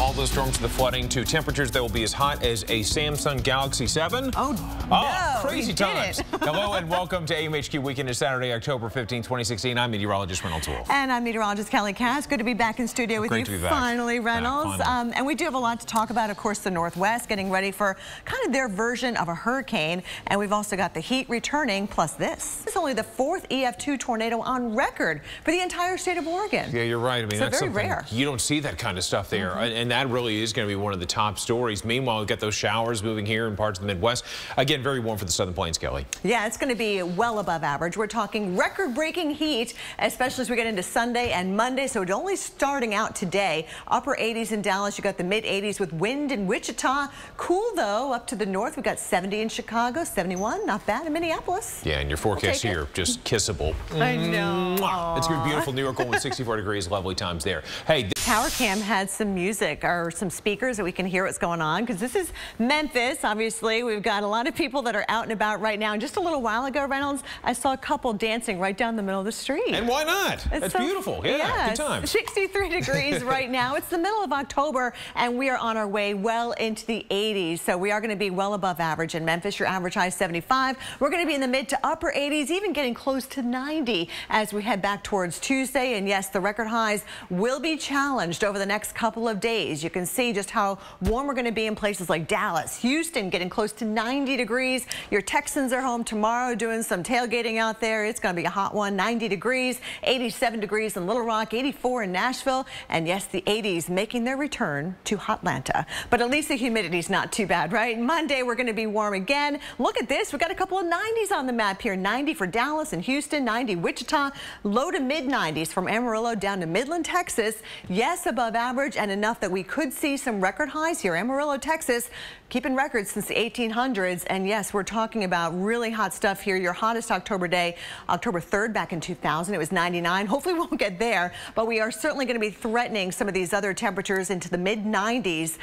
all those storms to the flooding to temperatures that will be as hot as a Samsung Galaxy 7. Oh, no, crazy times. Hello and welcome to AMHQ Weekend. It's Saturday, October 15, 2016. I'm meteorologist Reynolds Wolf. And I'm meteorologist Kelly Cass. Good to be back in studio with Great you. To be back. Finally, Reynolds. Finally. And we do have a lot to talk about. Of course, the Northwest getting ready for kind of their version of a hurricane. And we've also got the heat returning, plus this. It's only the 4th EF2 tornado on record for the entire state of Oregon. Yeah, you're right. I mean, so that's very rare. You don't see that kind of stuff there. And that really is going to be one of the top stories. Meanwhile, we've got those showers moving here in parts of the Midwest. Again, very warm for the Southern Plains, Kelly. Yeah, it's going to be well above average. We're talking record-breaking heat, especially as we get into Sunday and Monday. So it's only starting out today. Upper 80s in Dallas. You got the mid 80s with wind in Wichita. Cool, though, up to the north. We've got 70 in Chicago, 71. Not bad in Minneapolis. Yeah, and your forecast here, just kissable. I know. It's going to be beautiful. New York with 64 degrees, lovely times there. Hey, Tower Cam had some music or some speakers that we can hear what's going on, because this is Memphis. Obviously, we've got a lot of people that are out and about right now. And just a little while ago, Reynolds, I saw a couple dancing right down the middle of the street. And why not? That's beautiful. Yeah, good times. 63 degrees right now. It's the middle of October, and we are on our way well into the 80s. So we are going to be well above average in Memphis. Your average high is 75. We're going to be in the mid to upper 80s, even getting close to 90 as we head back towards Tuesday. And yes, the record highs will be challenged over the next couple of days. You can see just how warm we're going to be in places like Dallas, Houston, getting close to 90 degrees. Your Texans are home tomorrow doing some tailgating out there. It's going to be a hot one. 90 degrees, 87 degrees in Little Rock, 84 in Nashville, and yes, the 80s making their return to Hotlanta. But at least the humidity's not too bad, right? Monday, we're going to be warm again. Look at this. We've got a couple of 90s on the map here. 90 for Dallas and Houston, 90 Wichita, low to mid 90s from Amarillo down to Midland, Texas. Yes, above average and enough that we could see some record highs here. Amarillo, Texas, keeping records since the 1800s. And yes, we're talking about really hot stuff here. Your hottest October day, October 3rd back in 2000, it was 99. Hopefully we won't get there, but we are certainly going to be threatening some of these other temperatures into the mid 90s.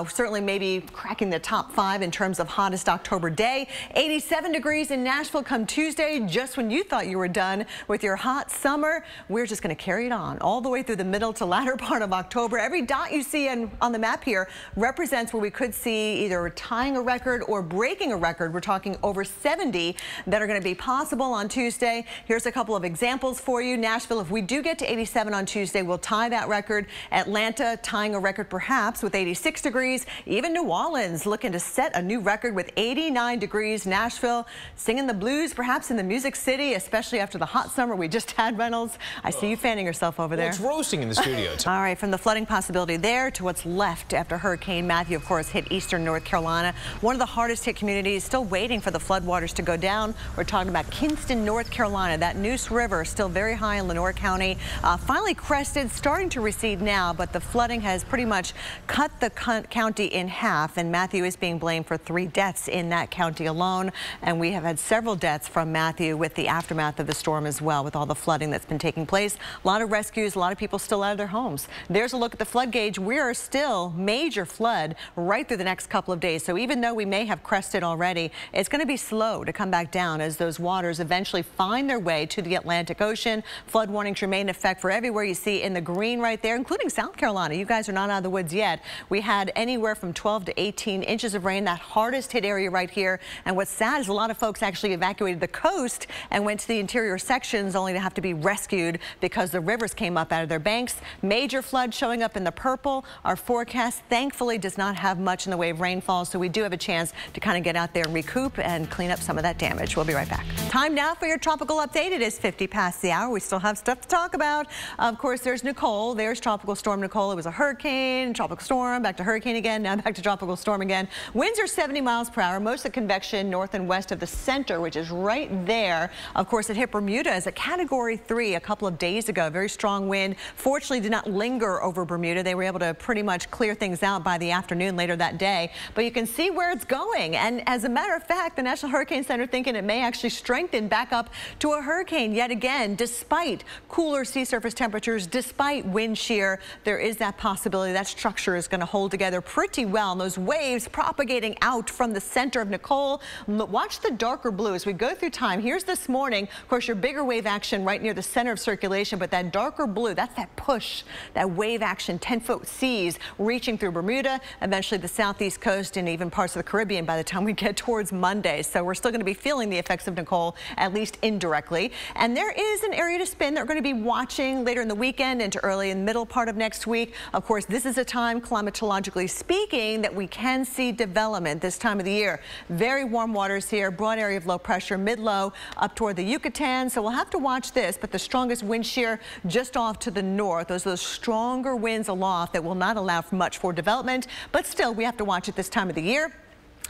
Certainly maybe cracking the top 5 in terms of hottest October day. 87 degrees in Nashville come Tuesday, just when you thought you were done with your hot summer. We're just going to carry it on all the way through the middle to latter part of October. Every dot you see on the map here represents where we could see either tying a record or breaking a record. We're talking over 70 that are going to be possible on Tuesday. Here's a couple of examples for you. Nashville, if we do get to 87 on Tuesday, we'll tie that record. Atlanta tying a record perhaps with 86 degrees. Even New Orleans looking to set a new record with 89 degrees. Nashville singing the blues perhaps in the Music City, especially after the hot summer we just had, Reynolds. I see you fanning yourself over there. It's roasting in the studio. All right, from the flooding possibility there to what's left after Hurricane Matthew, of course, hit eastern North Carolina. One of the hardest hit communities, still waiting for the floodwaters to go down. We're talking about Kinston, North Carolina. That Neuse River still very high in Lenoir County. Finally crested, starting to recede now, but the flooding has pretty much cut the county in half, and Matthew is being blamed for 3 deaths in that county alone. And we have had several deaths from Matthew with the aftermath of the storm as well, with all the flooding that's been taking place. A lot of rescues, a lot of people still out of their homes. There's a look at the flood gauge. We are still major flood right through the next couple of days. So even though we may have crested already, it's going to be slow to come back down as those waters eventually find their way to the Atlantic Ocean. Flood warnings remain in effect for everywhere you see in the green right there, including South Carolina. You guys are not out of the woods yet. We had anywhere from 12 to 18 inches of rain, that hardest hit area right here. And what's sad is a lot of folks actually evacuated the coast and went to the interior sections only to have to be rescued because the rivers came up out of their banks. Major flood showing up in the purple. Our forecast thankfully does not have much in the way of rainfall, so we do have a chance to kind of get out there and recoup and clean up some of that damage. We'll be right back. Time now for your tropical update. It is 50 past the hour. We still have stuff to talk about. Of course, there's Nicole. There's Tropical Storm Nicole. It was a hurricane, tropical storm, back to hurricane again, now back to tropical storm again. Winds are 70 miles per hour. Most of the convection north and west of the center, which is right there. Of course, it hit Bermuda as a Category 3 a couple of days ago. Very strong wind. Fortunately, did not linger over Bermuda. They were able to pretty much clear things out by the afternoon later that day. But you can see where it's going. And as a matter of fact, the National Hurricane Center thinking it may actually strengthen back up to a hurricane yet again, despite cooler sea surface temperatures, despite wind shear. There is that possibility that structure is going to hold together pretty well. And those waves propagating out from the center of Nicole. Watch the darker blue as we go through time. Here's this morning. Of course, your bigger wave action right near the center of circulation, but that darker blue, that's that push that wave action 10-foot seas reaching through Bermuda, eventually the southeast coast and even parts of the Caribbean by the time we get towards Monday. So we're still going to be feeling the effects of Nicole, at least indirectly. And there is an area to spin that we're going to be watching later in the weekend into early and middle part of next week. Of course, this is a time, climatologically speaking, that we can see development this time of the year. Very warm waters here, broad area of low pressure, mid-low up toward the Yucatan. So we'll have to watch this, but the strongest wind shear just off to the north. Those are those stronger winds aloft that will not allow for much for development, but still we have to watch it this time of the year.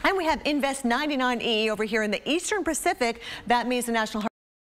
And we have Invest 99E over here in the Eastern Pacific. That means the National